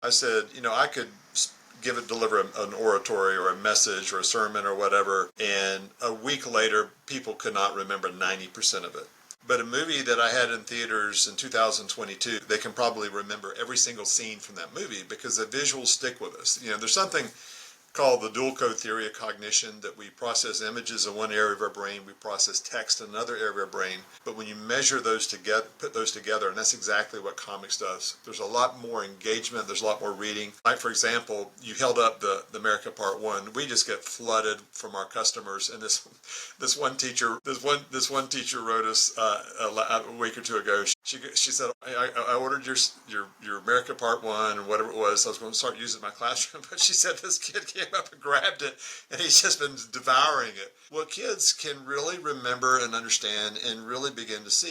I said, I could deliver an oratory or a message or a sermon or whatever, and a week later, people could not remember 90% of it. But a movie that I had in theaters in 2022, they can probably remember every single scene from that movie because the visuals stick with us. There's something called the dual code theory of cognition, that we process images in one area of our brain, we process text in another area of our brain. But when you measure those together, put those together, and that's exactly what comics does. There's a lot more engagement, there's a lot more reading. Like, for example, you held up the America Part 1. We just get flooded from our customers, and this one teacher wrote us a week or two ago. She said, I ordered your America Part 1 or whatever it was. I was going to start using it in my classroom, but she said this kid came up and grabbed it, and he's just been devouring it. Well, kids can really remember and understand and really begin to see.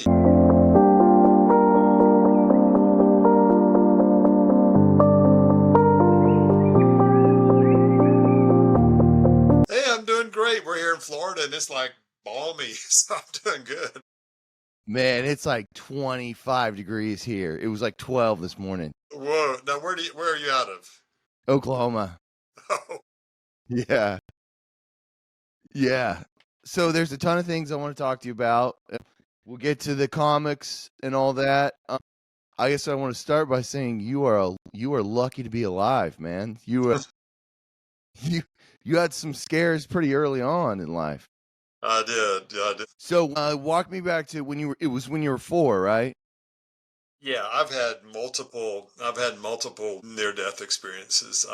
Hey, I'm doing great. We're here in Florida, and it's like balmy, so I'm doing good. Man, it's like 25 degrees here. It was like 12 this morning. Whoa! Now, where are you out of? Oklahoma. Oh. Yeah. Yeah. So there's a ton of things I want to talk to you about. We'll get to the comics and all that. I guess I want to start by saying you are lucky to be alive, man. You had some scares pretty early on in life. I did. So walk me back to when you were 4, right? Yeah, I've had multiple near-death experiences.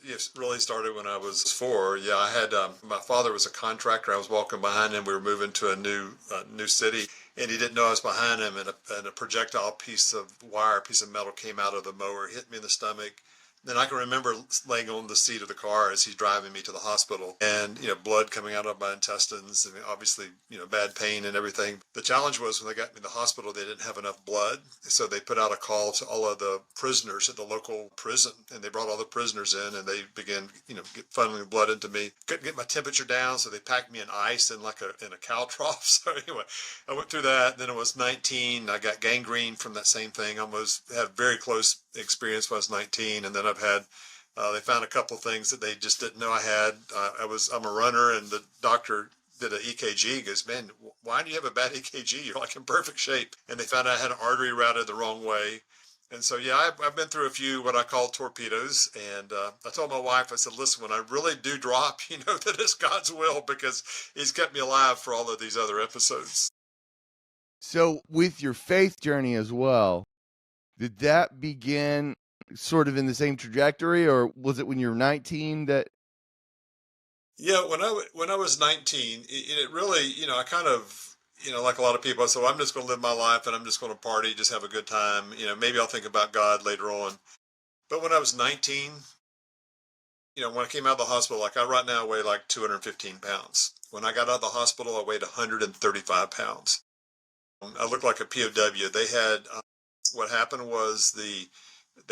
It really started when I was 4. Yeah, I had my father was a contractor. I was walking behind him. We were moving to a new city, and he didn't know I was behind him. And a projectile piece of metal came out of the mower, hit me in the stomach. Then I can remember laying on the seat of the car as he's driving me to the hospital, and blood coming out of my intestines. I mean, obviously, bad pain and everything. The challenge was when they got me to the hospital, they didn't have enough blood, so they put out a call to all of the prisoners at the local prison, and they brought all the prisoners in, and they began, funneling blood into me. Couldn't get my temperature down, so they packed me in ice in a cow trough. So anyway, I went through that. Then I was 19. I got gangrene from that same thing. Almost had a very close experience when I was 19, and then I've had they found a couple of things that they just didn't know I had. I'm a runner, and the doctor did an EKG. He goes, "Man, why do you have a bad EKG? You're like in perfect shape." And they found out I had an artery routed the wrong way. And so, yeah, I've been through a few what I call torpedoes. And I told my wife, I said, "Listen, when I really do drop, that it's God's will, because He's kept me alive for all of these other episodes." So with your faith journey as well, did that begin sort of in the same trajectory, or was it when you were 19 that? Yeah, when I was 19, it really, I kind of, like a lot of people, I said, well, I'm just going to live my life and I'm just going to party, just have a good time. Maybe I'll think about God later on. But when I was 19, when I came out of the hospital, like right now I weigh like 215 pounds. When I got out of the hospital, I weighed 135 pounds. I looked like a POW. They had, what happened was they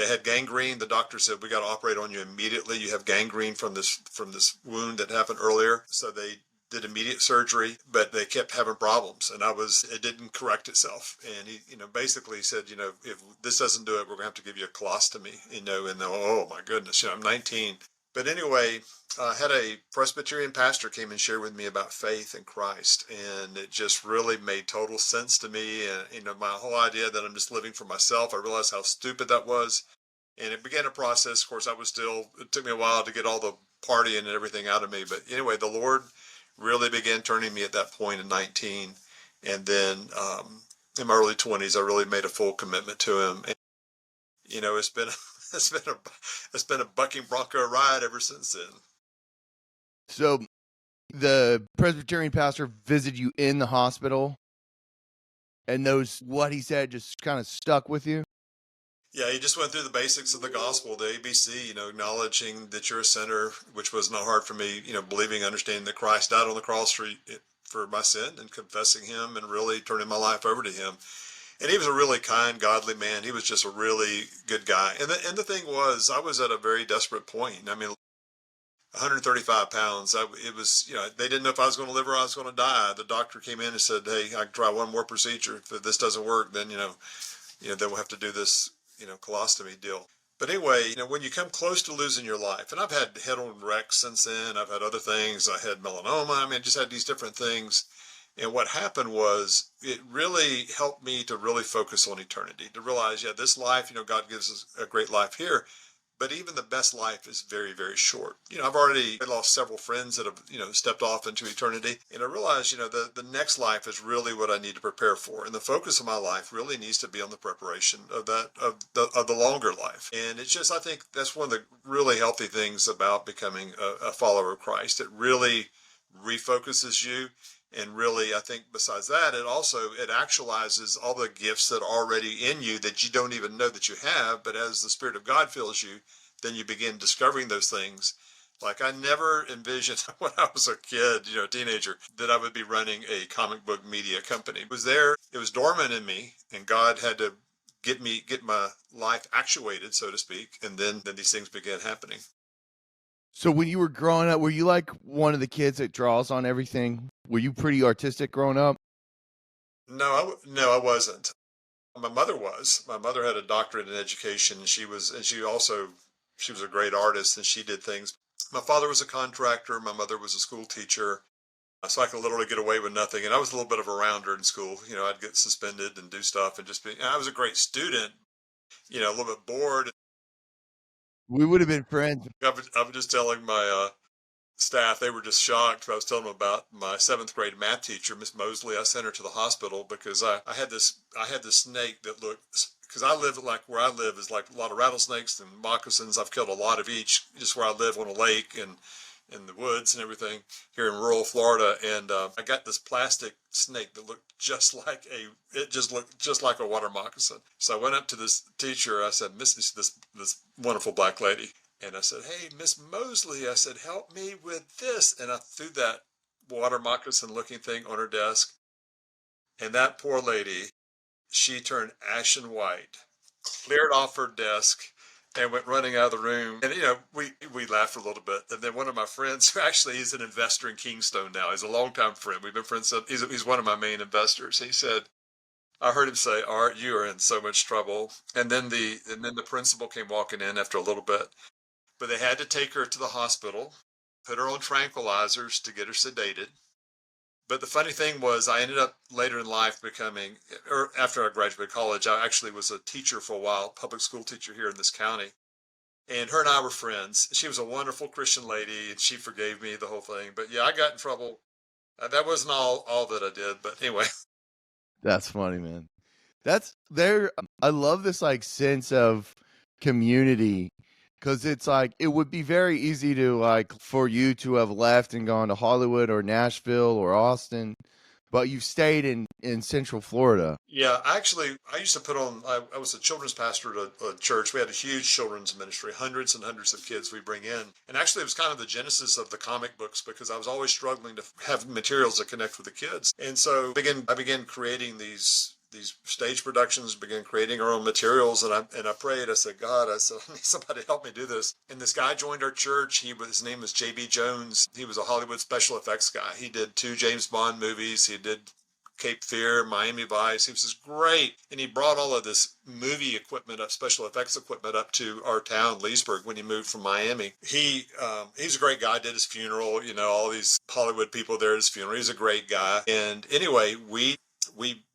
had gangrene. The doctor said, "We got to operate on you immediately. You have gangrene from this wound that happened earlier." So they did immediate surgery, but they kept having problems, and it didn't correct itself. And he, basically said, "If this doesn't do it, we're gonna have to give you a colostomy." And oh my goodness, I'm 19. But anyway, I had a Presbyterian pastor came and shared with me about faith in Christ, and it just really made total sense to me. And my whole idea that I'm just living for myself, I realized how stupid that was, and it began a process. Of course, it took me a while to get all the partying and everything out of me, but anyway, the Lord really began turning me at that point in 19, and then in my early 20s, I really made a full commitment to Him. And, it's been it's been a bucking bronco ride ever since then. So the Presbyterian pastor visited you in the hospital, and what he said just kind of stuck with you? Yeah, he just went through the basics of the gospel, the ABC, acknowledging that you're a sinner, which was not hard for me, believing, understanding that Christ died on the cross for my sin, and confessing Him and really turning my life over to Him. And he was a really kind, godly man. He was just a really good guy. And the thing was, I was at a very desperate point. I mean, 135 pounds. It was, they didn't know if I was going to live or I was going to die. The doctor came in and said, "Hey, I can try one more procedure. If this doesn't work, then, then we'll have to do this, colostomy deal." But anyway, when you come close to losing your life, and I've had head-on wrecks since then, I've had other things. I had melanoma. I mean, just had these different things. And what happened was it really helped me to really focus on eternity, to realize, yeah, this life, God gives us a great life here, but even the best life is very, very short. I've already lost several friends that have, stepped off into eternity. And I realized, the next life is really what I need to prepare for. And the focus of my life really needs to be on the preparation of the longer life. And it's just, I think that's one of the really healthy things about becoming a follower of Christ. It really refocuses you. And really, I think besides that, it actualizes all the gifts that are already in you that you don't even know that you have. But as the Spirit of God fills you, then you begin discovering those things. Like I never envisioned when I was a kid, a teenager, that I would be running a comic book media company. It was there, it was dormant in me, and God had to get my life actuated, so to speak, and then these things began happening. So when you were growing up, were you like one of the kids that draws on everything? Were you pretty artistic growing up? No, I wasn't. My mother was. My mother had a doctorate in education, and she was a great artist, and she did things. My father was a contractor. My mother was a school teacher. So I could literally get away with nothing. And I was a little bit of a rounder in school. I'd get suspended and do stuff and I was a great student, a little bit bored. We would have been friends. I was just telling my staff, they were just shocked. I was telling them about my seventh grade math teacher, Miss Mosley. I sent her to the hospital because I had this snake that looked, because I live like where I live is like a lot of rattlesnakes and moccasins. I've killed a lot of each just where I live on a lake and in the woods and everything here in rural Florida. And I got this plastic snake that it just looked just like a water moccasin. So I went up to this teacher. I said, this wonderful black lady. And I said, hey, Miss Mosley, I said, help me with this. And I threw that water moccasin looking thing on her desk. And that poor lady, she turned ashen white, cleared off her desk, and went running out of the room. And, we laughed a little bit. And then one of my friends, who actually is an investor in Kingstone now, he's a longtime friend. We've been friends. He's one of my main investors. He said, I heard him say, Art, you are in so much trouble. And then the principal came walking in after a little bit. But they had to take her to the hospital, put her on tranquilizers to get her sedated. But the funny thing was, I ended up later in life or after I graduated college, I actually was a teacher for a while, public school teacher here in this county. And her and I were friends. She was a wonderful Christian lady, and she forgave me the whole thing. But yeah, I got in trouble. That wasn't all that I did. But anyway, That's funny, man. That's there. I love this like sense of community because it's like it would be very easy to like for you to have left and gone to Hollywood or Nashville or Austin, but you stayed in Central Florida. yeah, I used to I was a children's pastor at a church. We had a huge children's ministry, hundreds and hundreds of kids we bring in. And actually, it was kind of the genesis of the comic books because I was always struggling to have materials that connect with the kids. And so I began creating these stage productions, began creating our own materials, and I prayed. I said, God, I said, I need somebody to help me do this. And this guy joined our church. His name was J.B. Jones. He was a Hollywood special effects guy. He did 2 James Bond movies. He did Cape Fear, Miami Vice. He was just great. And he brought all of this movie equipment up, special effects equipment up to our town, Leesburg, when he moved from Miami. He's a great guy, did his funeral, all these Hollywood people there at his funeral. He's a great guy. And anyway, we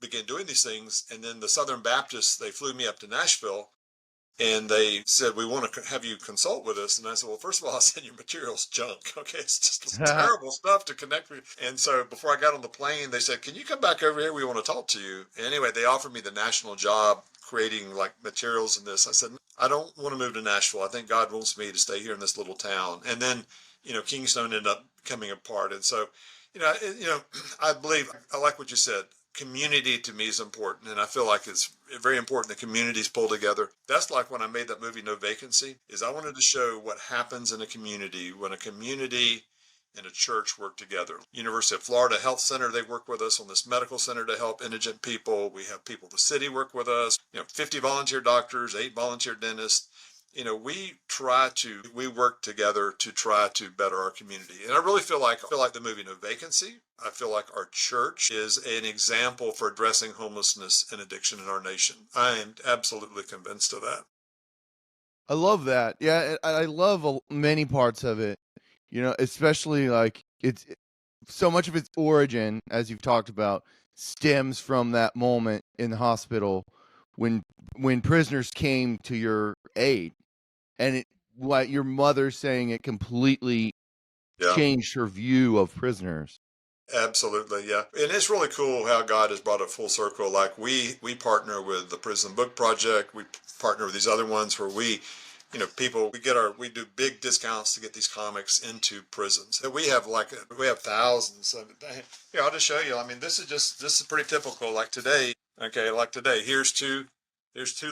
began doing these things. And then the Southern Baptists, they flew me up to Nashville. And they said, we want to have you consult with us. And I said, well, first of all, I said, your material's junk. Okay, it's just terrible stuff to connect with. And so before I got on the plane, they said, can you come back over here? We want to talk to you. And anyway, they offered me the national job creating like materials in this. I said, I don't want to move to Nashville. I think God wants me to stay here in this little town. And then, Kingstone ended up coming apart. And so, I believe, I like what you said. Community to me is important, and I feel like it's very important that communities pull together. That's like when I made that movie No Vacancy, is I wanted to show what happens in a community when a community and a church work together. University of Florida Health Center, they work with us on this medical center to help indigent people. We have people in the city work with us, 50 volunteer doctors, 8 volunteer dentists. We work together to try to better our community. And I really feel like the movie No Vacancy. I feel like our church is an example for addressing homelessness and addiction in our nation. I am absolutely convinced of that. I love that. Yeah, I love many parts of it. You know, especially like so much of its origin, as you've talked about, stems from that moment in the hospital when prisoners came to your aid, and what your mother saying it completely Yeah. changed her view of prisoners. Absolutely, yeah. And it's really cool how God has brought it full circle. Like we partner with the Prison Book Project. We partner with these other ones where people we do big discounts to get these comics into prisons. And we have thousands of here, I'll just show you. I mean, this is pretty typical. Like today, okay, like today, here's two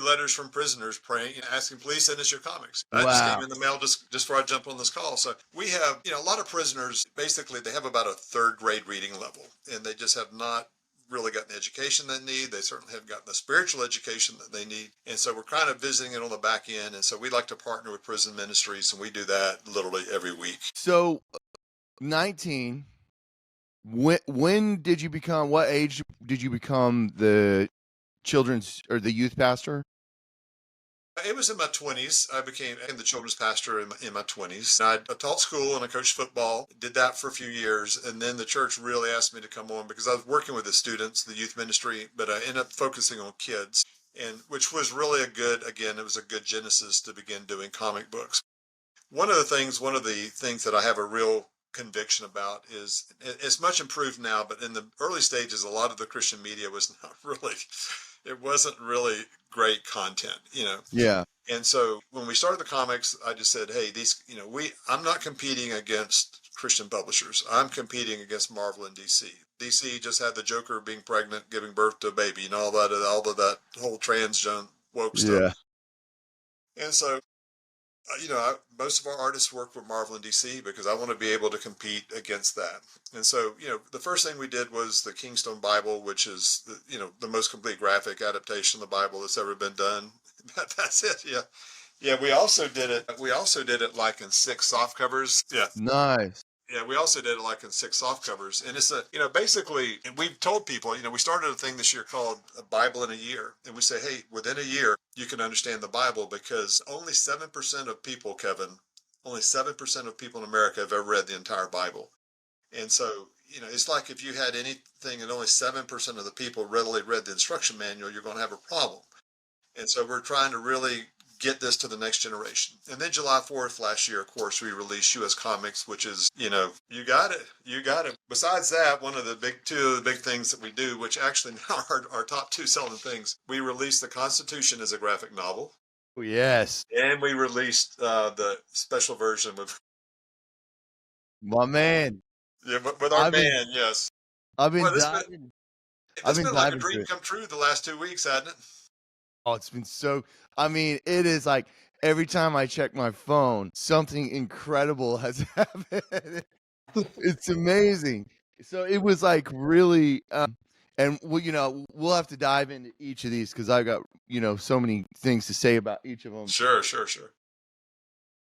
letters from prisoners praying and asking, please send us your comics. That just came Wow. in the mail just before I jumped on this call. So we have, a lot of prisoners, basically they have about a third grade reading level and they just have not really gotten the education they need. They certainly haven't gotten the spiritual education that they need. And so we're kind of visiting it on the back end. And so we like to partner with prison ministries and we do that literally every week. So 19. When did you become? What age did you become the children's or the youth pastor? It was in my 20s. I became the children's pastor in my 20s. I taught school and I coached football, did that for a few years. And then the church really asked me to come on because I was working with the students, the youth ministry, but I ended up focusing on kids, and which was really it was a good genesis to begin doing comic books. One of the things that I have a real conviction about is it's much improved now, but in the early stages, a lot of the Christian media was not really, it wasn't really great content. Yeah. And so when we started the comics, I just said, hey, I'm not competing against Christian publishers. I'm competing against Marvel and DC. DC just had the Joker being pregnant, giving birth to a baby, and all of that whole transgender woke stuff. Yeah. And so most of our artists work with Marvel and DC because I want to be able to compete against that. And so, the first thing we did was the Kingstone Bible, which is the most complete graphic adaptation of the Bible that's ever been done. That's it. Yeah. Yeah, we also did it. We also did it like in six soft covers. Yeah. Nice. Yeah, we also did it like in six soft covers. And it's basically, and we've told people, we started a thing this year called a Bible in a year. And we say, hey, within a year, you can understand the Bible because only 7% of people, Kevin, only 7% of people in America have ever read the entire Bible. And so, it's like if you had anything and only 7% of the people readily read the instruction manual, you're going to have a problem. And so we're trying to really get this to the next generation. And then July 4th last year, of course, we released US Comics, which is, you got it. You got it. Besides that, two of the big things that we do, which actually now are our top two selling things, we released the Constitution as a graphic novel. Oh, yes. And we released the special version My man. with our I've been man, yes. I've been Well, diving I've it's been been like a diving dream through it. come true the last 2 weeks, hasn't it? Oh, it's been so I mean, it is like every time I check my phone, something incredible has happened. It's amazing. So it was like really and we'll have to dive into each of these because I've got, so many things to say about each of them. Sure, sure, sure.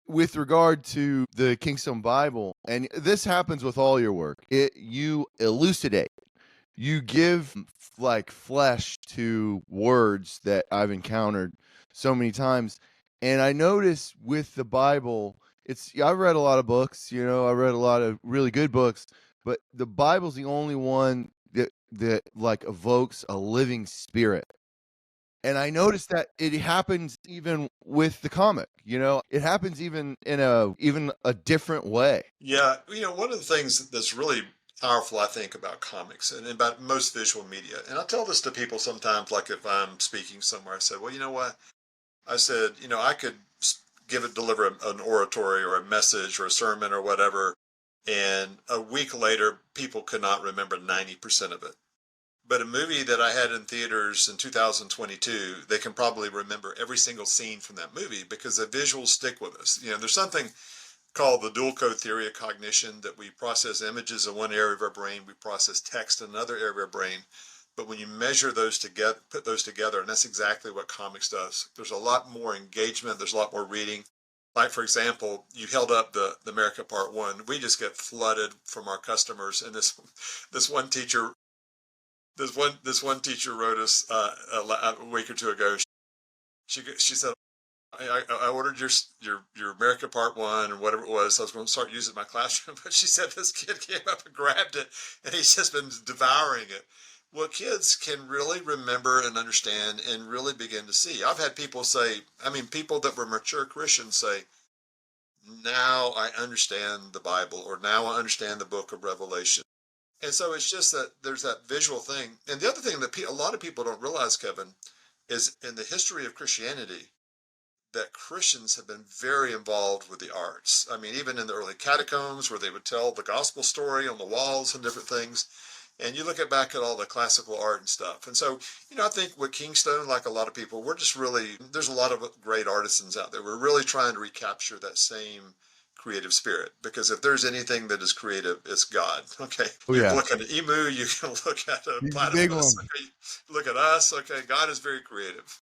With regard to the Kingstone Bible, and this happens with all your work, you elucidate, you give like flesh to words that I've encountered so many times. And I notice with the Bible, I've read a lot of books, I read a lot of really good books, but the Bible's the only one that like evokes a living spirit. And I noticed that it happens even with the comic, it happens even in a different way. Yeah, one of the things that's really powerful, I think, about comics and about most visual media, and I tell this to people sometimes, like if I'm speaking somewhere, I said, well, you know what? I said, I could deliver an oratory or a message or a sermon or whatever, and a week later, people could not remember 90% of it. But a movie that I had in theaters in 2022, they can probably remember every single scene from that movie because the visuals stick with us. There's something called the dual code theory of cognition that we process images in one area of our brain, we process text in another area of our brain. But when you measure those together, put those together, and that's exactly what comics does. There's a lot more engagement. There's a lot more reading. Like, for example, you held up the America Part 1. We just get flooded from our customers. And this one teacher, this one teacher wrote us a week or two ago. She said, I ordered your America Part One or whatever it was. So I was going to start using it in my classroom, but she said this kid came up and grabbed it, and he's just been devouring it. Well, kids can really remember and understand and really begin to see. I've had people say, I mean, people that were mature Christians say, now I understand the Bible, or now I understand the book of Revelation. And so it's just that there's that visual thing. And the other thing that a lot of people don't realize, Kevin, is in the history of Christianity, that Christians have been very involved with the arts. I mean, even in the early catacombs where they would tell the gospel story on the walls and different things. And you look at back at all the classical art and stuff. And so, I think with Kingstone, like a lot of people, we're just really, there's a lot of great artisans out there. We're really trying to recapture that same creative spirit, because if there's anything that is creative, it's God. Okay. Oh You can yeah, look at an emu, you can look at a he's the big platypus, one. okay, look at us. Okay. God is very creative.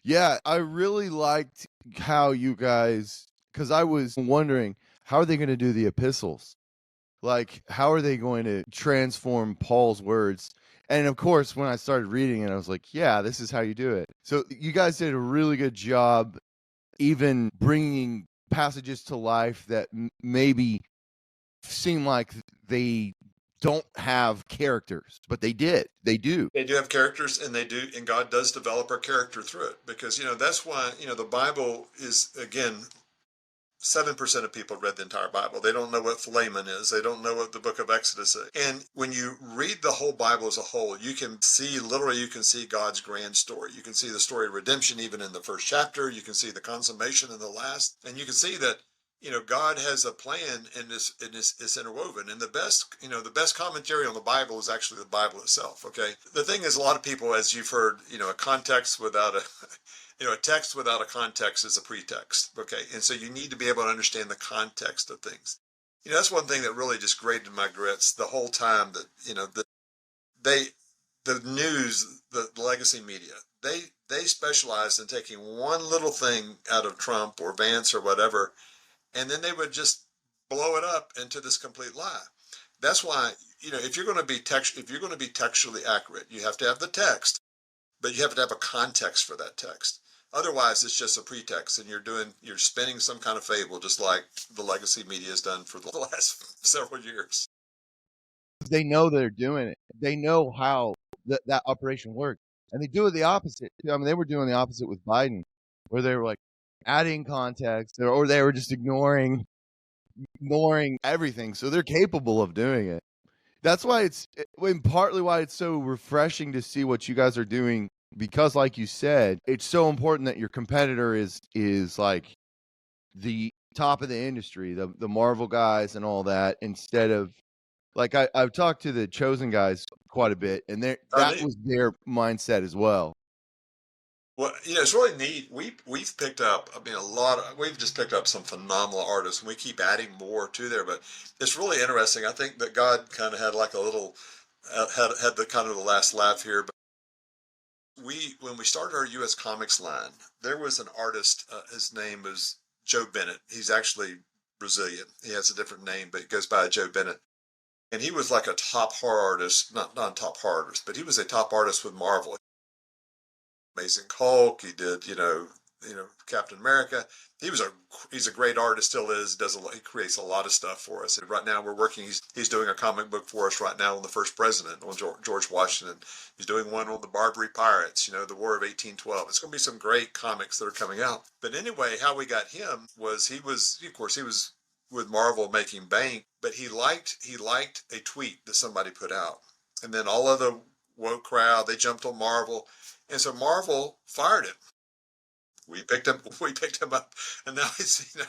Yeah, I really liked how you guys, because I was wondering how are they going to do the epistles? Like, how are they going to transform Paul's words? And of course, when I started reading it, I was like, yeah, this is how you do it. So you guys did a really good job, even bringing passages to life that maybe seem like they don't have characters, but they did. They do. They do have characters, and they do, and God does develop our character through it, because that's why the Bible is, again, 7% of people read the entire Bible. They don't know what Philemon is. They don't know what the book of Exodus is. And when you read the whole Bible as a whole, you can see, literally, you can see God's grand story. You can see the story of redemption even in the first chapter. You can see the consummation in the last. And you can see that, God has a plan, and it's interwoven. And the best commentary on the Bible is actually the Bible itself. Okay. The thing is, a lot of people, as you've heard, a context without a a text without a context is a pretext. Okay. And so you need to be able to understand the context of things. That's one thing that really just grated my grits the whole time, that, they, the news, the legacy media, they specialized in taking one little thing out of Trump or Vance or whatever, and then they would just blow it up into this complete lie. That's why, if you're going to be if you're going to be textually accurate, you have to have the text, but you have to have a context for that text. Otherwise, it's just a pretext, and you're spinning some kind of fable, just like the legacy media has done for the last several years. They know they're doing it. They know how that operation works, and they do it the opposite. I mean, they were doing the opposite with Biden, where they were like adding context, or they were just ignoring everything. So they're capable of doing it. That's why and partly why it's so refreshing to see what you guys are doing, because like you said, it's so important that your competitor is like the top of the industry, the Marvel guys and all that, instead of like I've talked to the Chosen guys quite a bit, and Oh, that neat. was their mindset as well. Well, it's really neat. We've picked up, I mean, we've just picked up some phenomenal artists, and we keep adding more to there. But it's really interesting. I think that God kind of had like a little, had the kind of the last laugh here. But when we started our U.S. Comics line, there was an artist. His name was Joe Bennett. He's actually Brazilian. He has a different name, but he goes by Joe Bennett. And he was like a top horror artist, not top horror artist, but he was a top artist with Marvel. Amazing Hulk. He did, Captain America. He's a great artist, still is. He creates a lot of stuff for us. And right now we're working. He's doing a comic book for us right now on the first president, on George Washington. He's doing one on the Barbary Pirates. The War of 1812. It's going to be some great comics that are coming out. But anyway, how we got him was of course, he was with Marvel making bank, but he liked a tweet that somebody put out, and then all of the woke crowd, they jumped on Marvel, and so Marvel fired him. We picked him up, and now he did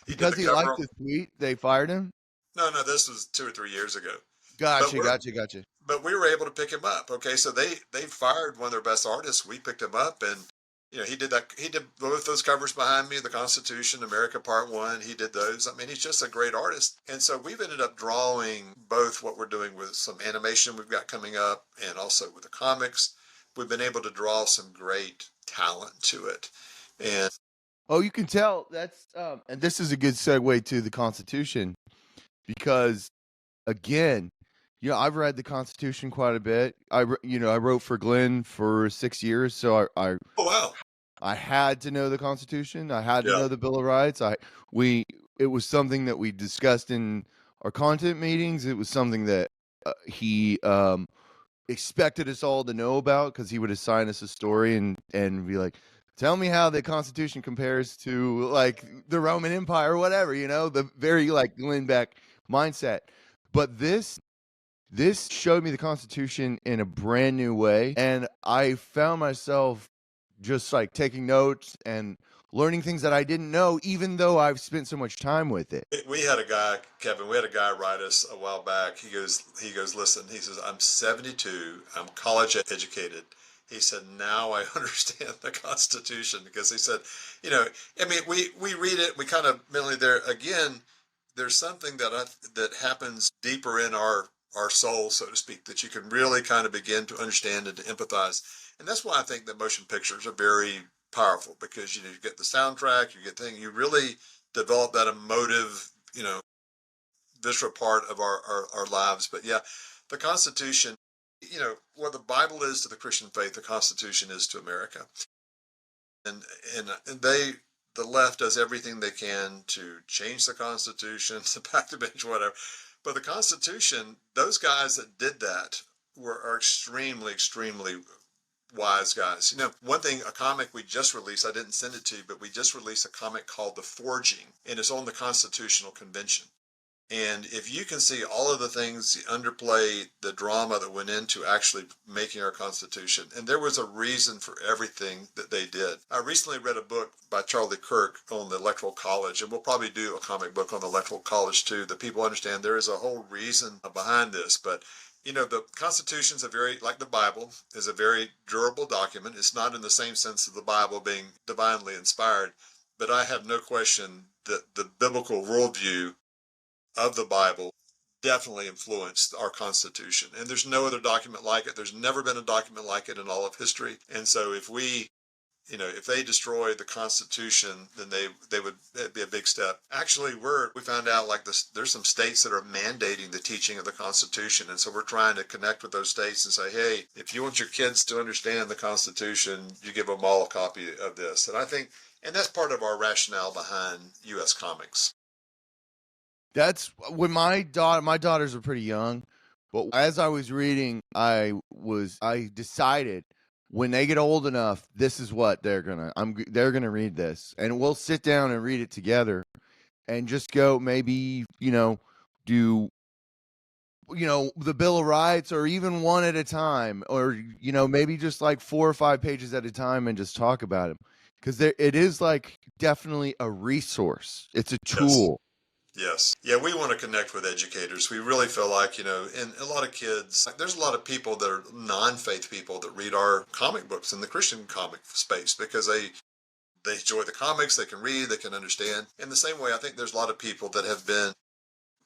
Because the he cover. liked the tweet, they fired him. No, this was 2 or 3 years ago. But Gotcha, we're gotcha, gotcha. but we were able to pick him up. Okay, so they fired one of their best artists. We picked him up, and he did that. He did both those covers behind me, the Constitution, America Part One. He did those. I mean, he's just a great artist, and so we've ended up drawing both what we're doing with some animation we've got coming up, and also with the comics. We've been able to draw some great talent to it, and Oh, you can tell that's and this is a good segue to the Constitution, because again, I've read the Constitution quite a bit. I wrote for Glenn for 6 years, so I oh wow, I had to know the Constitution. I had to Yeah. know the Bill of Rights. We it was something that we discussed in our content meetings. It was something that he expected us all to know about because he would assign us a story and be like, tell me how the Constitution compares to like the Roman Empire or whatever, the very like Glenn Beck mindset. But this showed me the Constitution in a brand new way, and I found myself just like taking notes and learning things that I didn't know, even though I've spent so much time with it. We had a guy, Kevin, we had a guy write us a while back. He goes, listen, he says, I'm 72, I'm college educated. He said, now I understand the Constitution, because he said, you know, I mean, we read it, we kind of mentally there again, there's something that happens deeper in our soul, so to speak, that you can really kind of begin to understand and to empathize. And that's why I think that motion pictures are very powerful, because you get the soundtrack, you get things, you really develop that emotive, visceral part of our lives. But yeah, the Constitution, what the Bible is to the Christian faith, the Constitution is to America. And and the left does everything they can to change the Constitution, to back the bench, whatever. But the Constitution, those guys that did that are extremely, extremely wise guys. One thing, a comic we just released, I didn't send it to you, but we just released a comic called The Forging, and it's on the Constitutional Convention. And if you can see all of the things, the underplay, the drama that went into actually making our Constitution, and there was a reason for everything that they did. I recently read a book by Charlie Kirk on the Electoral College, and we'll probably do a comic book on the Electoral College too, that people understand there is a whole reason behind this. But the Constitution's like the Bible, is a very durable document. It's not in the same sense of the Bible being divinely inspired, but I have no question that the biblical worldview of the Bible definitely influenced our Constitution. And there's no other document like it. There's never been a document like it in all of history. And so if they destroy the Constitution, then they would it'd be a big step. Actually, we found out like this. There's some states that are mandating the teaching of the Constitution, and so we're trying to connect with those states and say, hey, if you want your kids to understand the Constitution, you give them all a copy of this. And that's part of our rationale behind U.S. comics. That's when my daughters are pretty young, but as I was reading, I decided when they get old enough, this is what they're gonna read this, and we'll sit down and read it together, and just go maybe do the Bill of Rights, or even one at a time, or maybe just like 4 or 5 pages at a time, and just talk about them, because it is like definitely a resource. It's a Yes. tool. Yes. Yeah, we want to connect with educators. We really feel like, and a lot of kids, like, there's a lot of people that are non-faith people that read our comic books in the Christian comic space, because they enjoy the comics, they can read, they can understand. In the same way, I think there's a lot of people that have been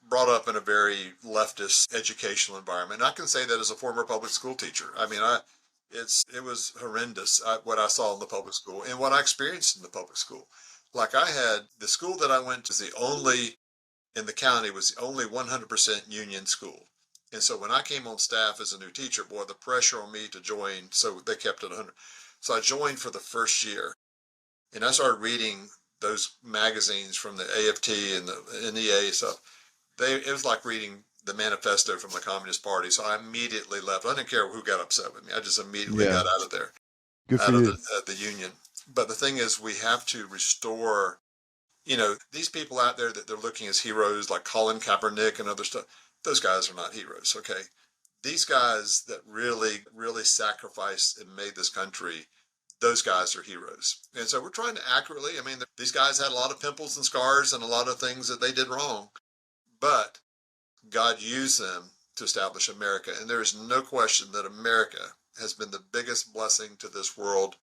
brought up in a very leftist educational environment. And I can say that as a former public school teacher. I mean, it was horrendous, what I saw in the public school and what I experienced in the public school. Like, I had the school that I went to, in the county, was the only 100% union school. And so when I came on staff as a new teacher, boy, the pressure on me to join, so they kept it 100. So I joined for the first year, and I started reading those magazines from the AFT and the NEA stuff. It was like reading the manifesto from the Communist Party. So I immediately left. I didn't care who got upset with me. I just immediately Yeah, got out of there, good for out of you. the union. But the thing is, we have to restore, these people out there that they're looking as heroes, like Colin Kaepernick and other stuff. Those guys are not heroes, okay? These guys that really, really sacrificed and made this country, those guys are heroes. And so we're trying to accurately, I mean, these guys had a lot of pimples and scars and a lot of things that they did wrong, but God used them to establish America. And there is no question that America has been the biggest blessing to this world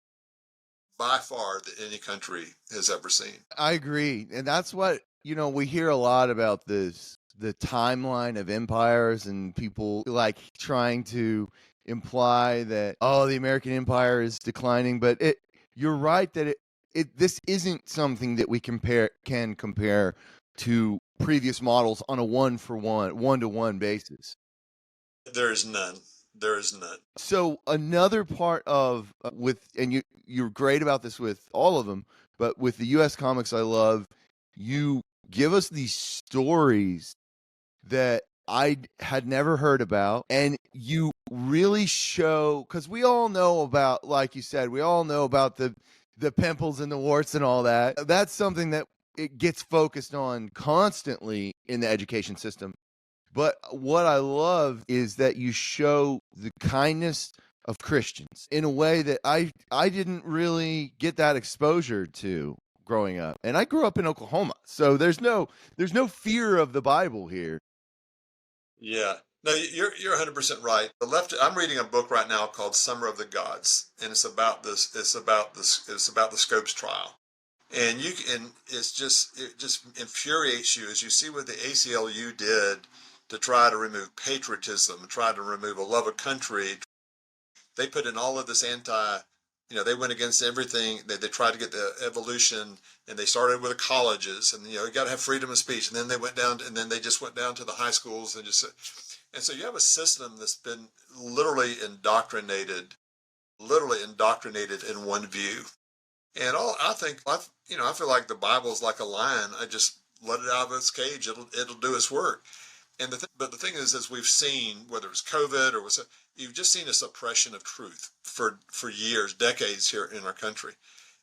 by far that any country has ever seen. I agree. And that's what, we hear a lot about the timeline of empires, and people like trying to imply that, oh, the American empire is declining, but you're right that this isn't something that we can compare to previous models on a one-to-one basis. There is none. There is none. So another part of with and you're great about this with all of them, but with the US comics I love, you give us these stories that I had never heard about, and you really show, because we all know about, like you said, we all know about the pimples and the warts and all that. That's something that it gets focused on constantly in the education system. But what I love is that you show the kindness of Christians in a way that I didn't really get that exposure to growing up. And I grew up in Oklahoma. So there's no fear of the Bible here. Yeah. No, you're 100% right. The left. I'm reading a book right now called Summer of the Gods, and it's about this. It's about the Scopes trial, and it just infuriates you as you see what the ACLU did to try to remove patriotism, try to remove a love of country. They put in all of this they went against everything. They tried to get the evolution, and they started with the colleges, and you got to have freedom of speech, and then they just went down to the high schools and so you have a system that's been literally indoctrinated in one view. And all I think, I feel like the Bible is like a lion. I just let it out of its cage. It'll do its work. But the thing is, as we've seen, whether it's COVID you've just seen a suppression of truth for years, decades here in our country.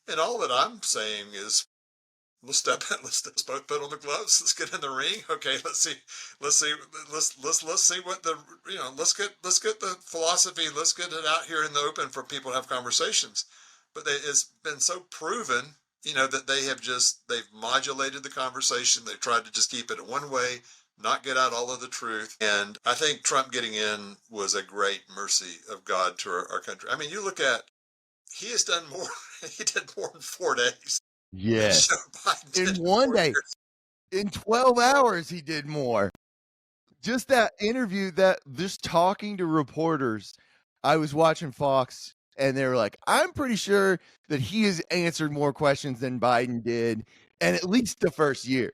And all that I'm saying is, let's step in. Let's both put on the gloves. Let's get in the ring. Okay, let's see. Let's see what let's get the philosophy. Let's get it out here in the open for people to have conversations. But it's been so proven, that they've modulated the conversation. They've tried to just keep it one way, not get out all of the truth. And I think Trump getting in was a great mercy of God to our country. I mean, you look at, he has done more. He did more in 4 days than Yes. Joe Biden did In in one four day, years. in 12 hours, he did more. Just that interview, that just talking to reporters. I was watching Fox and they were like, I'm pretty sure that he has answered more questions than Biden did, and at least the first year.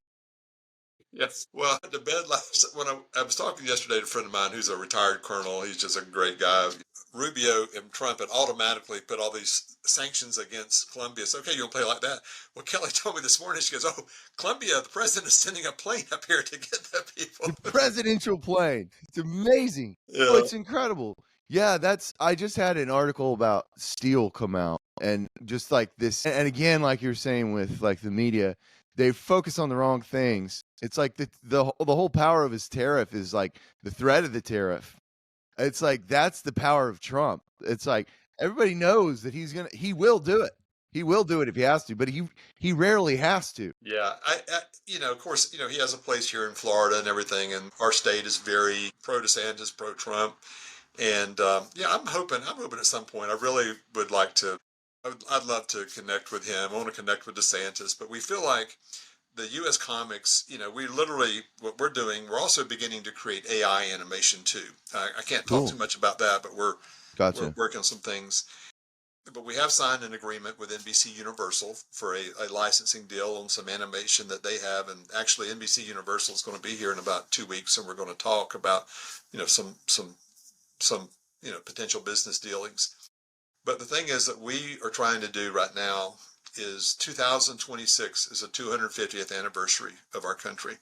Yes. Well, the bed last when I was talking yesterday to a friend of mine who's a retired colonel. He's just a great guy. Rubio and Trump had automatically put all these sanctions against Colombia. So, okay, you don't play like that. Well, Kelly told me this morning, she goes, oh, Colombia, the president is sending a plane up here to get the people. The presidential plane. It's amazing. Oh, Yeah. it's incredible. Yeah, I just had an article about steel come out, and just like this, and again, like you're saying with like the media, they focus on the wrong things. It's like the whole power of his tariff is like the threat of the tariff. It's like that's the power of Trump. It's like everybody knows that he will do it. He will do it if he has to, but he rarely has to. Yeah, of course, he has a place here in Florida and everything, and our state is very pro DeSantis, pro Trump, and yeah, I'm hoping at some point. I really would like to. I'd love to connect with him. I want to connect with DeSantis, but we feel like the U.S. comics, what we're doing. We're also beginning to create AI animation too. I can't talk too Cool. much about that, but we're Gotcha. working on some things. But we have signed an agreement with NBC Universal for a licensing deal on some animation that they have. And actually, NBC Universal is going to be here in about 2 weeks, and we're going to talk about, some potential business dealings. But the thing is that we are trying to do right now is 2026 is the 250th anniversary of our country.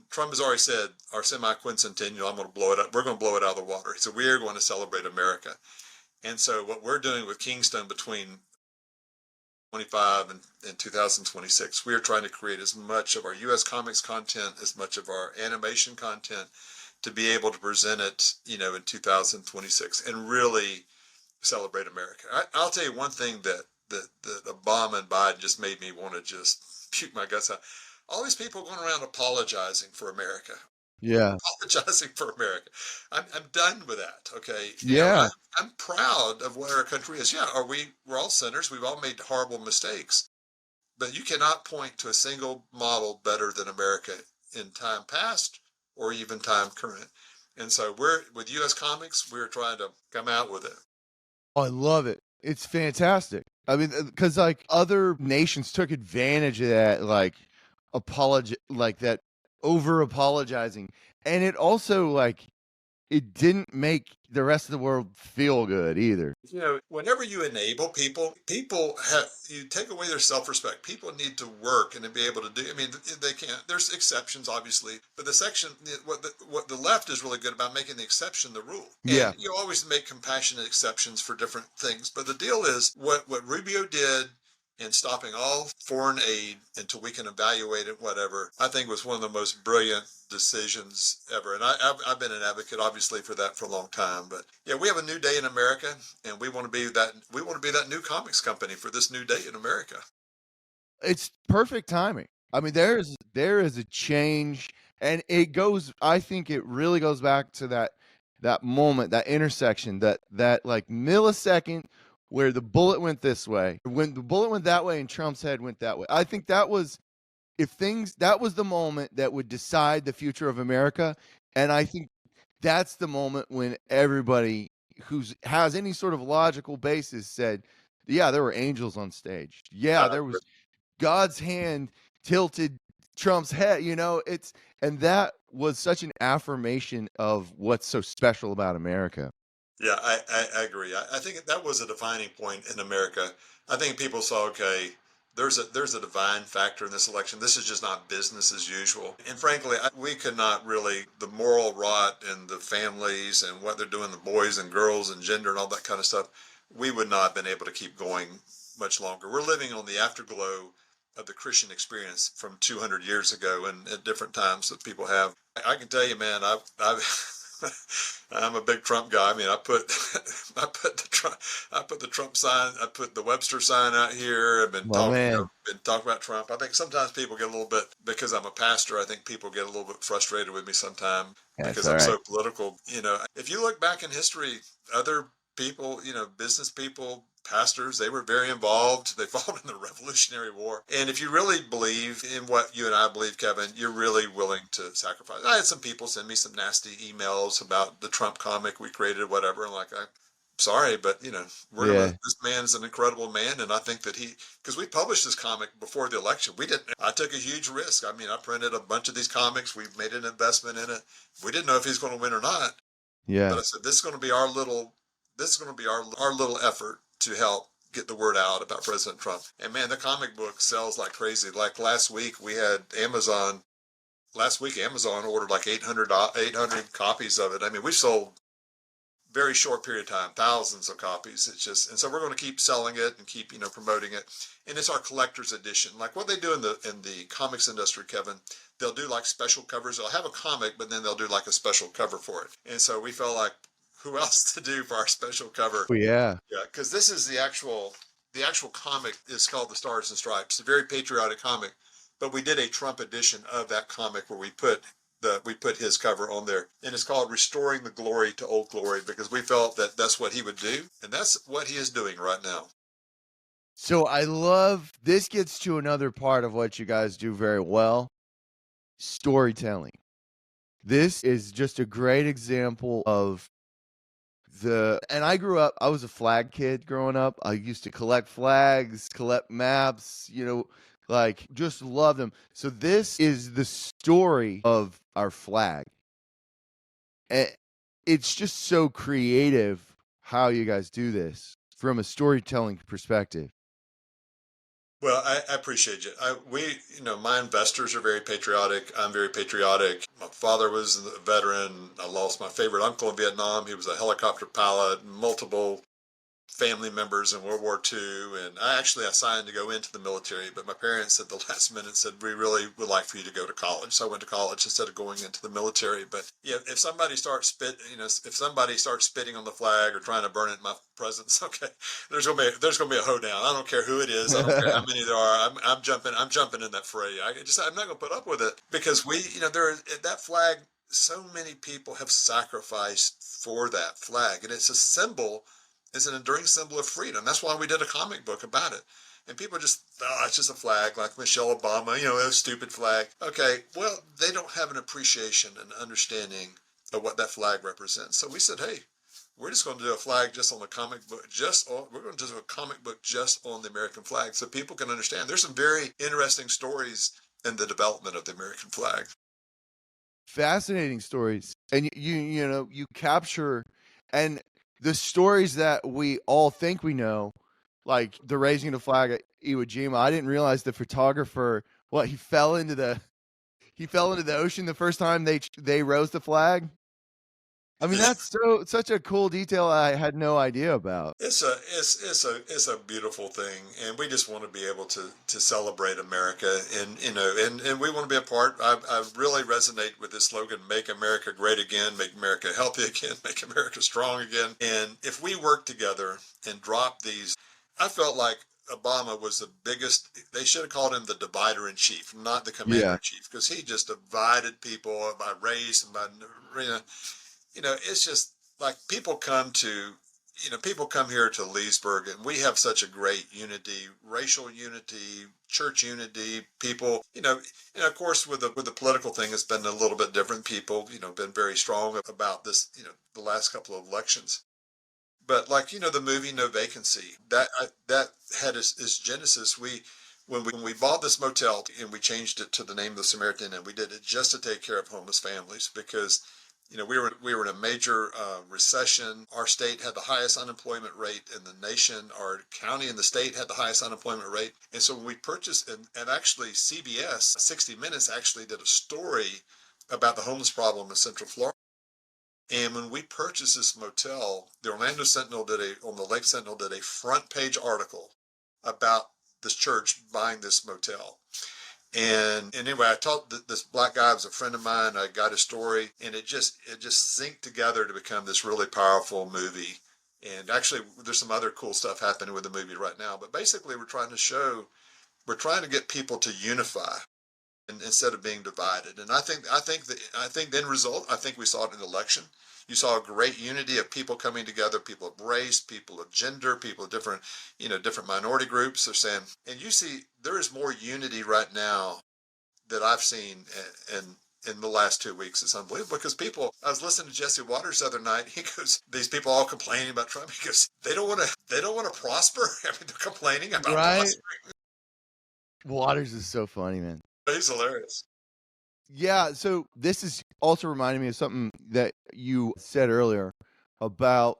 Trump has already said our semi-quincentennial, I'm going to blow it up. We're going to blow it out of the water. He said we are going to celebrate America. And so what we're doing with Kingstone between 25 and 2026, we are trying to create as much of our U.S. comics content, as much of our animation content, to be able to present it, in 2026 and really celebrate America. I'll tell you one thing that Obama and Biden just made me want to just puke my guts out. All these people going around apologizing for America. Yeah. Apologizing for America. I'm done with that. Okay, Yeah. I'm proud of what our country is. Yeah, we're all sinners. We've all made horrible mistakes, but you cannot point to a single model better than America in time past or even time current. And so we're with U.S. Comics. We're trying to come out with it. Oh, I love it. It's fantastic. I mean, because like other nations took advantage of that, like like that over apologizing, and it also like it didn't make the rest of the world feel good either. Whenever you enable people, you take away their self-respect. People need to work and to be able to do. I mean, they can't. There's exceptions, obviously, but what the left is really good about making the exception the rule. And Yeah. you always make compassionate exceptions for different things. But the deal is what Rubio did in stopping all foreign aid until we can evaluate it, whatever, I think was one of the most brilliant decisions ever. And I've been an advocate, obviously, for that for a long time. But yeah, we have a new day in America, and we want to be that. We want to be that new comics company for this new day in America. It's perfect timing. I mean, there is a change, and it goes. I think it really goes back to that moment, that intersection, that like millisecond where the bullet went this way, when the bullet went that way, and Trump's head went that way. I think that was if things that was the moment that would decide the future of America, and I think that's the moment when everybody who has any sort of logical basis said, "Yeah, there were angels on stage. Yeah, there was God's hand tilted Trump's head, it's and that was such an affirmation of what's so special about America. Yeah, I agree. I think that was a defining point in America. I think people saw, okay, there's a divine factor in this election. This is just not business as usual. And frankly, we could not really the moral rot and the families and what they're doing, the boys and girls and gender and all that kind of stuff. We would not have been able to keep going much longer. We're living on the afterglow of the Christian experience from 200 years ago and at different times that people have. I can tell you, man, I'm a big Trump guy. I mean, I put the Trump sign, I put the Webster sign out here. I've Well, man, been talking about Trump. I think sometimes people get a little bit because I'm a pastor. I think people get a little bit frustrated with me sometimes that's because all I'm right. so political. If you look back in history, other people, business people, pastors, they were very involved. They fought in the Revolutionary War. And if you really believe in what you and I believe, Kevin, you're really willing to sacrifice. I had some people send me some nasty emails about the Trump comic we created, whatever. I'm like, I'm sorry, but Yeah. this man's an incredible man. And I think that because we published this comic before the election, I took a huge risk. I mean, I printed a bunch of these comics. We made an investment in it. We didn't know if he's going to win or not. But Yeah. I said, this is going to be our little effort to help get the word out about President Trump. And man, the comic book sells like crazy. Like last week Amazon ordered like 800 copies of it. I mean, we sold very short period of time, thousands of copies. And so we're going to keep selling it and keep, promoting it. And it's our collector's edition. Like what they do in the comics industry, Kevin, they'll do like special covers. They'll have a comic, but then they'll do like a special cover for it. And so we felt like, who else to do for our special cover? Oh, yeah. Yeah, because this is the actual comic is called The Stars and Stripes. It's a very patriotic comic, but we did a Trump edition of that comic where we put his cover on there, and it's called Restoring the Glory to Old Glory because we felt that that's what he would do, and that's what he is doing right now. So I love this gets to another part of what you guys do very well, storytelling. This is just a great example of and I grew up, I was a flag kid growing up. I used to collect flags, collect maps, like just love them. So this is the story of our flag. And it's just so creative how you guys do this from a storytelling perspective. Well, I appreciate you. My investors are very patriotic. I'm very patriotic. My father was a veteran. I lost my favorite uncle in Vietnam. He was a helicopter pilot, multiple family members in World War II, and I signed to go into the military, but my parents at the last minute said we really would like for you to go to college. So I went to college instead of going into the military. But yeah, if somebody starts spitting on the flag or trying to burn it in my presence, okay, there's gonna be a hoedown. I don't care who it is. I don't care how many there are. I'm jumping in that fray. I'm not gonna put up with it because that flag. So many people have sacrificed for that flag, and it's an enduring symbol of freedom. That's why we did a comic book about it. And people it's just a flag like Michelle Obama, a stupid flag. Okay, well, they don't have an appreciation and understanding of what that flag represents. So we said, hey, we're just going to do a flag just on the comic book, we're going to do a comic book just on the American flag so people can understand. There's some very interesting stories in the development of the American flag. fascinating stories, and you know, you capture, and the stories that we all think we know, like the raising of the flag at Iwo Jima. I didn't realize the photographer, what, he fell into the ocean the first time they rose the flag. I mean, that's such a cool detail I had no idea about. It's a beautiful thing, and we just want to be able to celebrate America, and and we want to be a part. I really resonate with this slogan: "Make America Great Again, make America Healthy Again, make America Strong Again." And if we work together and drop these, I felt like Obama was the biggest. They should have called him the divider in chief, not the commander Yeah. in chief, because he just divided people by race and by it's just like people come here to Leesburg, and we have such a great unity, racial unity, church unity. People, and of course with the political thing, it's been a little bit different. People, been very strong about this, the last couple of elections. But like the movie No Vacancy, that had its genesis. When we bought this motel and we changed it to the name of the Samaritan, and we did it just to take care of homeless families because we were in a major recession. Our state had the highest unemployment rate in the nation. Our county and the state had the highest unemployment rate. And so when we purchased, and actually CBS 60 Minutes actually did a story about the homeless problem in Central Florida. And when we purchased this motel, the Orlando Sentinel on the Lake Sentinel did a front page article about this church buying this motel. And anyway, I talked this black guy was a friend of mine. I got his story, and it just synced together to become this really powerful movie. And actually, there's some other cool stuff happening with the movie right now. But basically, we're trying to get people to unify instead of being divided. And I think the end result, I think we saw it in the election. You saw a great unity of people coming together, people of race, people of gender, people of different minority groups. They're saying, and you see, there is more unity right now that I've seen in the last 2 weeks. It's unbelievable because I was listening to Jesse Waters the other night. He goes, these people all complaining about Trump. He goes, they don't want to prosper. I mean, they're complaining about Right? prospering. Waters is so funny, man. He's hilarious. Yeah, so this is also reminding me of something that you said earlier about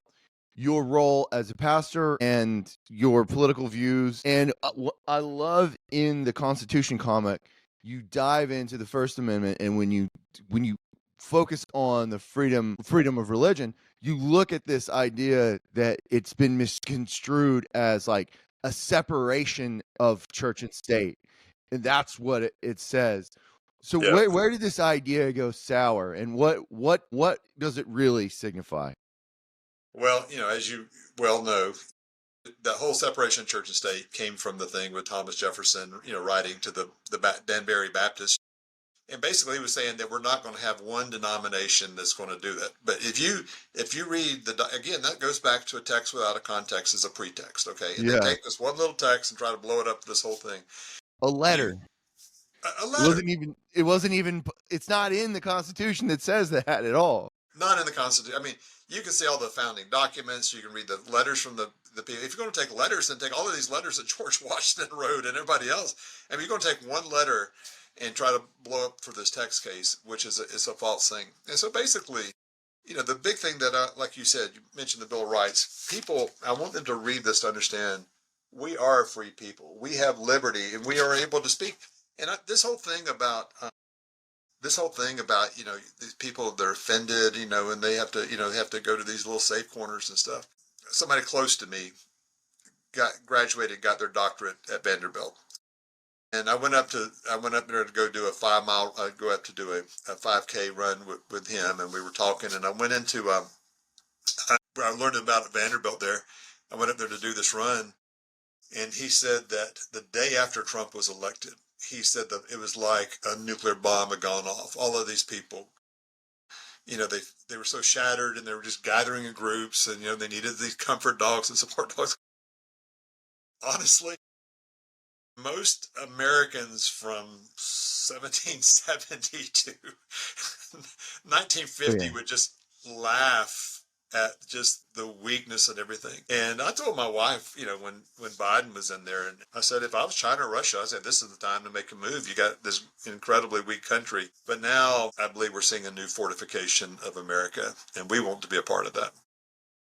your role as a pastor and your political views. And what I love in the Constitution comic, you dive into the First Amendment, and when you focus on the freedom of religion, you look at this idea that it's been misconstrued as like a separation of church and state, and that's what it says. So Yeah. where did this idea go sour, and what does it really signify? Well, as you well know, the whole separation of church and state came from the thing with Thomas Jefferson, writing to the Danbury Baptist. And basically he was saying that we're not going to have one denomination that's going to do that. But if you read again, that goes back to a text without a context as a pretext, okay? And they Yeah, take this one little text and try to blow it up to this whole thing. a You letter. a It letter. wasn't even. It wasn't even. It's not in the Constitution that says that at all. Not in the Constitution. I mean, you can see all the founding documents. You can read the letters from the people. If you're going to take letters, then take all of these letters that George Washington wrote and everybody else. I mean, you're going to take one letter and try to blow up for this text case, which is a false thing. And so basically, the big thing that, like you said, you mentioned the Bill of Rights. People, I want them to read this to understand we are free people. We have liberty, and we are able to speak. And this whole thing about these people, they're offended, and they have to go to these little safe corners and stuff. Somebody close to me graduated, got their doctorate at Vanderbilt, and I went up there to go do a 5 mile, go up to do a 5K run with him, and we were talking, and I went into I learned about Vanderbilt there. I went up there to do this run, and he said that the day after Trump was elected, he said that it was like a nuclear bomb had gone off. All of these people, they were so shattered, and they were just gathering in groups, and they needed these comfort dogs and support dogs. Honestly, most Americans from 1770 to Oh 1950 yeah. would just laugh at just the weakness and everything. And I told my wife, when Biden was in there, and I said, if I was China or Russia, I said, this is the time to make a move. You got this incredibly weak country. But now I believe we're seeing a new fortification of America, and we want to be a part of that.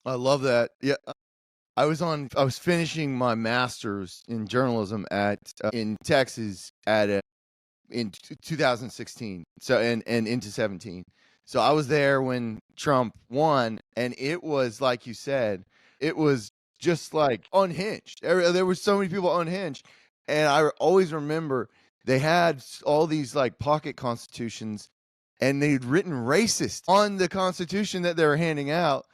I love that. Yeah, I was finishing my master's in journalism at in Texas at in 2016. So and into 17. So I was there when Trump won, and it was like you said, it was just like unhinged. There were so many people unhinged, and I always remember they had all these like pocket constitutions, and they'd written racist on the constitution that they were handing out.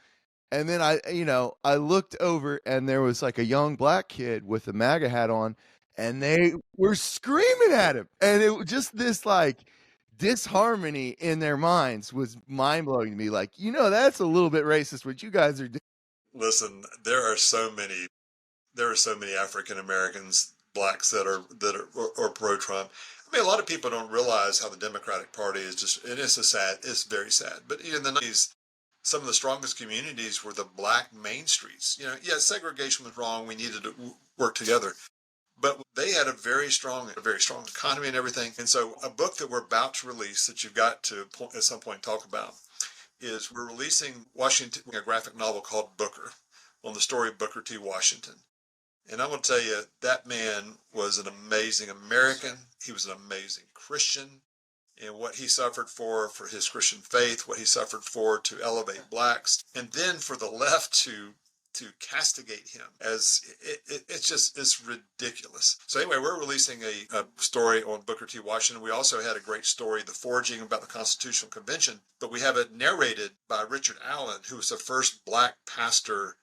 And then I looked over and there was like a young black kid with a MAGA hat on, and they were screaming at him. And it was just this like disharmony in their minds was mind blowing to me. Like, that's a little bit racist what you guys are doing. Listen, there are so many African Americans, blacks that are pro Trump. I mean, a lot of people don't realize how the Democratic Party is just, it is it's very sad. But in the 90s, some of the strongest communities were the black main streets. Yeah, segregation was wrong. We needed to work together. But they had a very strong economy and everything. And so a book that we're about to release that you've got to at some point talk about is we're releasing a graphic novel called Booker, on the story of Booker T. Washington. And I'm going to tell you, that man was an amazing American. He was an amazing Christian. And what he suffered for his Christian faith, what he suffered for to elevate blacks, and then for the left to castigate him as it's ridiculous. So anyway, we're releasing a story on Booker T. Washington. We also had a great story, The Forging, about the Constitutional Convention, but we have it narrated by Richard Allen, who was the first black pastor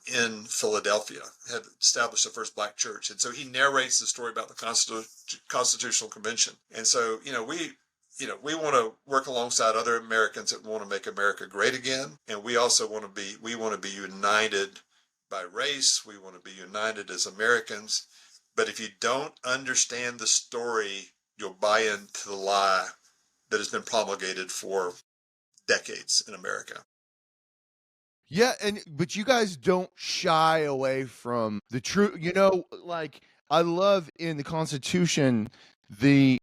in Philadelphia, had established the first black church. And so he narrates the story about the Constitutional Convention. And so, we want to work alongside other Americans that want to make America great again. And we also want to be united by race. We want to be united as Americans. But if you don't understand the story, you'll buy into the lie that has been promulgated for decades in America. Yeah, but you guys don't shy away from the truth. Like I love in the Constitution the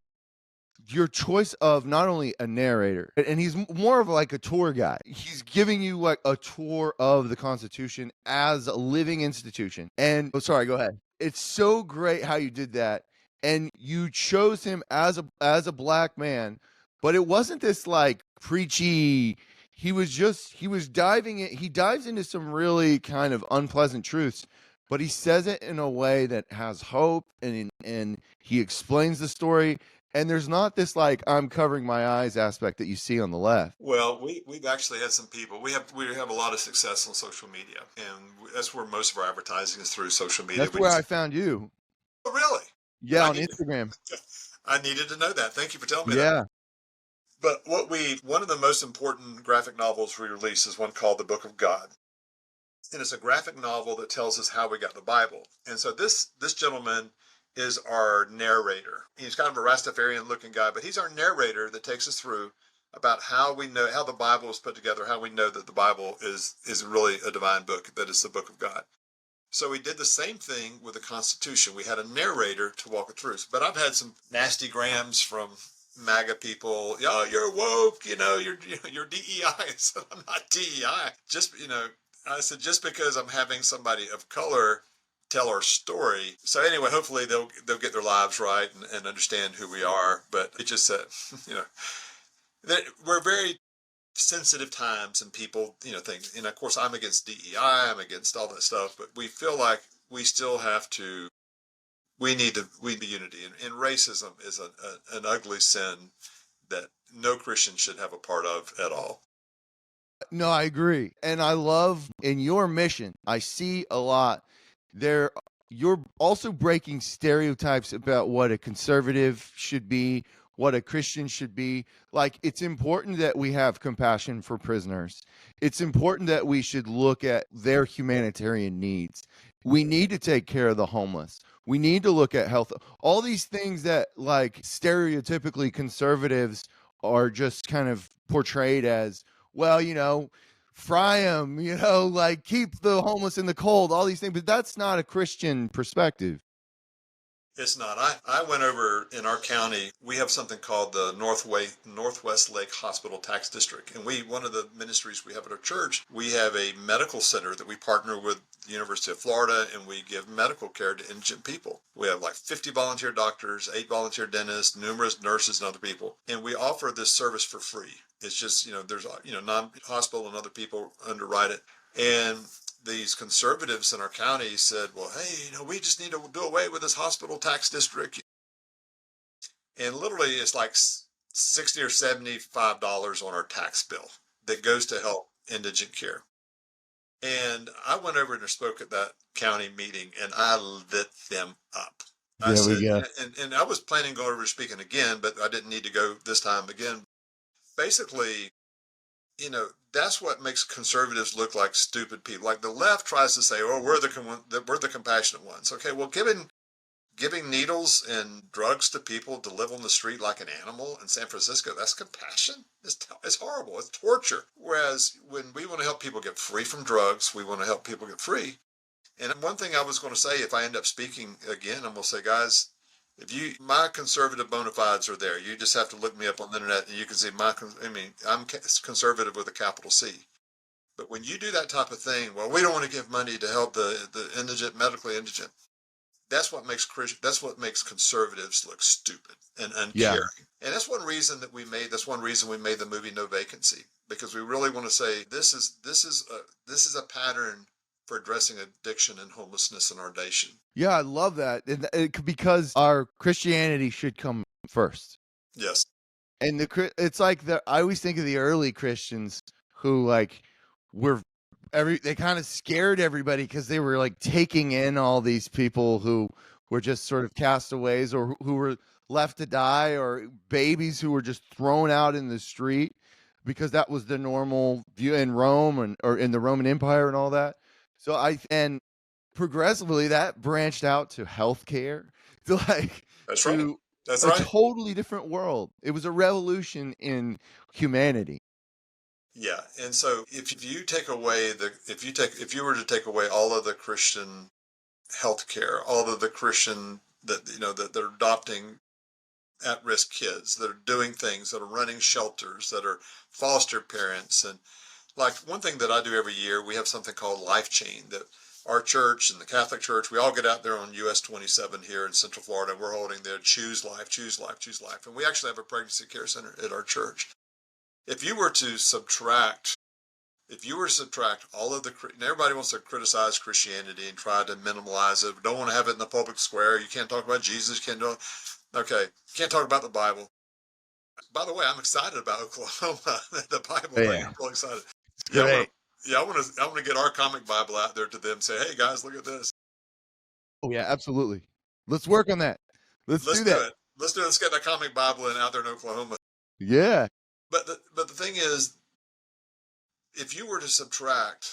your choice of not only a narrator, and he's more of like a tour guide. He's giving you like a tour of the Constitution as a living institution. And sorry, go ahead. It's so great how you did that, and you chose him as a black man, but it wasn't this like preachy. He dives into some really kind of unpleasant truths, but he says it in a way that has hope, and he explains the story. And there's not this like I'm covering my eyes aspect that you see on the left. Well, we've actually had some people. We have a lot of success on social media, and that's where most of our advertising is through social media. That's where I found you. Oh, really? Yeah, I on need, Instagram. I needed to know that. Thank you for telling me that. Yeah. But one of the most important graphic novels we release is one called The Book of God, and it's a graphic novel that tells us how we got the Bible. And so this gentleman is our narrator. He's kind of a Rastafarian looking guy, but he's our narrator that takes us through about how we know how the Bible is put together, how we know that the Bible is really a divine book, that is the book of God. So we did the same thing with the Constitution. We had a narrator to walk it through. But I've had some nasty grams from MAGA people. Oh, you're woke, you're DEI. I said, I'm not DEI. I said, just because I'm having somebody of color tell our story. So anyway, hopefully they'll get their lives right and understand who we are. But it just said, we're very sensitive times, and people, think, and of course I'm against DEI, I'm against all that stuff, but we feel like we still have to, we need unity. And racism is an ugly sin that no Christian should have a part of at all. No, I agree. And I love in your mission, I see a lot there. You're also breaking stereotypes about what a conservative should be, what a Christian should be. Like, it's important that we have compassion for prisoners. It's important that we should look at their humanitarian needs. We need to take care of the homeless. We need to look at health. All these things that, like, stereotypically conservatives are just kind of portrayed as, well, fry them, like keep the homeless in the cold, all these things. But that's not a Christian perspective. It's not. I went over in our county. We have something called the Northwest Lake Hospital Tax District, and one of the ministries we have at our church, we have a medical center that we partner with the University of Florida, and we give medical care to indigent people. We have like 50 volunteer doctors, 8 volunteer dentists, numerous nurses, and other people, and we offer this service for free. It's just there's non-hospital and other people underwrite it, and these conservatives in our county said, well, hey, we just need to do away with this hospital tax district. And literally it's like 60 or $75 on our tax bill that goes to help indigent care. And I went over and spoke at that county meeting, and I lit them up. I There we said, go. and I was planning on going over speaking again, but I didn't need to go this time again. Basically, that's what makes conservatives look like stupid people. Like the left tries to say, "Oh, we're the compassionate ones." Okay, well, giving needles and drugs to people to live on the street like an animal in San Francisco, that's compassion. It's horrible. It's torture. Whereas when we want to help people get free from drugs, we want to help people get free. And one thing I was going to say, if I end up speaking again, I'm going to say, guys, my conservative bona fides are there. You just have to look me up on the internet and you can see I'm conservative with a capital C. But when you do that type of thing, well, we don't want to give money to help the indigent, medically indigent. That's what makes conservatives look stupid and Yeah. uncaring. And that's one reason we made the movie No Vacancy, because we really want to say this is a pattern for addressing addiction and homelessness in our nation. Yeah, I love that. Because our Christianity should come first. Yes. And it's like I always think of the early Christians who like were they kind of scared everybody because they were like taking in all these people who were just sort of castaways or who were left to die, or babies who were just thrown out in the street because that was the normal view in Rome or in the Roman Empire and all that. So and progressively that branched out to healthcare, to That's right. to That's a right. totally different world. It was a revolution in humanity. Yeah. And so if you were to take away all of the Christian healthcare, all of the Christian that they're adopting at-risk kids, that are doing things, that are running shelters, that are foster parents, and like one thing that I do every year, we have something called Life Chain that our church and the Catholic Church, we all get out there on US 27 here in Central Florida. We're holding there, choose life, choose life, choose life. And we actually have a pregnancy care center at our church. If you were to subtract all of and everybody wants to criticize Christianity and try to minimalize it, don't want to have it in the public square. You can't talk about Jesus. You can't do it. Okay. You can't talk about the Bible. By the way, I'm excited about Oklahoma, the Bible thing. Yeah, I'm really excited. it's Yeah, great. I want to get our comic Bible out there to them. Say, hey guys, look at this. Oh yeah, absolutely. Let's work on that. Let's Let's do do that. it. Let's get that comic Bible out there in Oklahoma. Yeah. But the thing is, if you were to subtract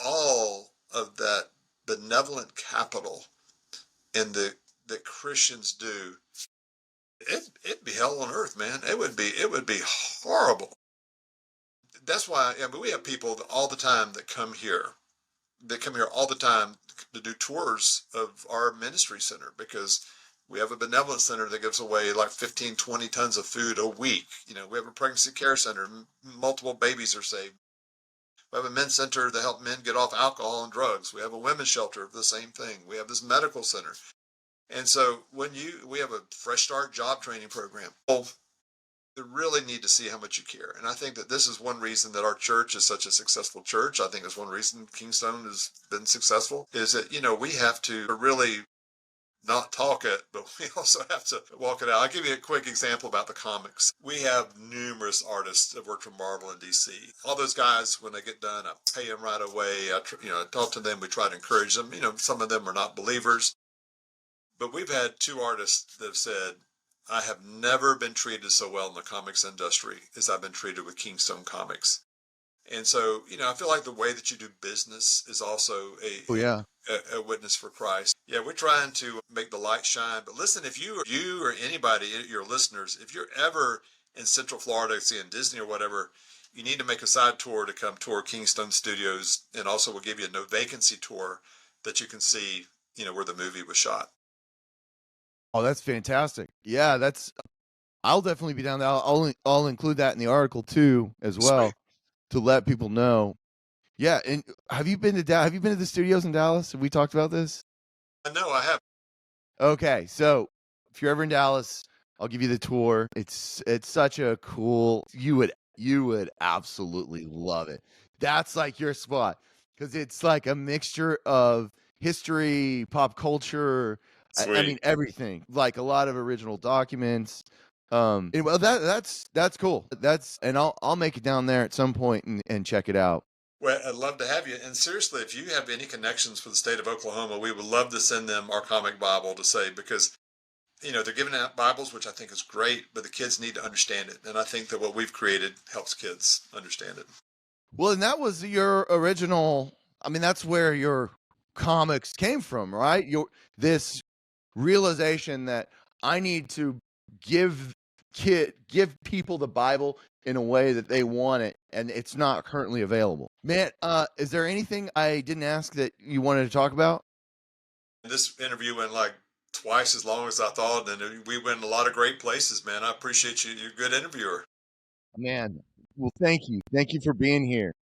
all of that benevolent capital and that Christians do, it'd be hell on earth, man. It would be horrible. That's why we have people all the time that come here. They come here all the time to do tours of our ministry center, because we have a benevolent center that gives away like 15, 20 tons of food a week. We have a pregnancy care center. Multiple babies are saved. We have a men's center to help men get off alcohol and drugs. We have a women's shelter, the same thing. We have this medical center. And so we have a fresh start job training program. Well, they really need to see how much you care. And I think that this is one reason that our church is such a successful church. I think it's one reason Kingstone has been successful, is that, we have to really not talk it, but we also have to walk it out. I'll give you a quick example about the comics. We have numerous artists that work for Marvel in DC. All those guys, when they get done, I pay them right away. I talk to them. We try to encourage them. Some of them are not believers. But we've had 2 artists that have said, I have never been treated so well in the comics industry as I've been treated with Kingstone Comics. And so, I feel like the way that you do business is also Oh yeah. a witness for Christ. Yeah, we're trying to make the light shine. But listen, if you or anybody, your listeners, if you're ever in Central Florida seeing Disney or whatever, you need to make a side tour to come tour Kingstone Studios, and also we'll give you a no vacancy tour that you can see, where the movie was shot. Oh, that's fantastic. Yeah, that's I'll definitely be down there. I'll include that in the article too as well Sweet. to let people know. Yeah, and have you been to the studios in Dallas? Have we talked about this? I know I have. Okay, so if you're ever in Dallas, I'll give you the tour. It's such a cool. You would absolutely love it. That's like your spot because it's like a mixture of history, pop culture. I Sweet. mean everything. Like a lot of original documents. Well, that's cool. I'll make it down there at some point and check it out. Well, I'd love to have you. And seriously, if you have any connections for the state of Oklahoma, we would love to send them our comic Bible to say, because they're giving out Bibles, which I think is great, but the kids need to understand it. And I think that what we've created helps kids understand it. Well, and that was your original. I mean, that's where your comics came from, right? Your this realization that I need to give give people the Bible in a way that they want it, and it's not currently available. Man, is there anything I didn't ask that you wanted to talk about? And this interview went like twice as long as I thought, and we went a lot of great places, man. I appreciate you. You're a good interviewer. Man, well, thank you for being here.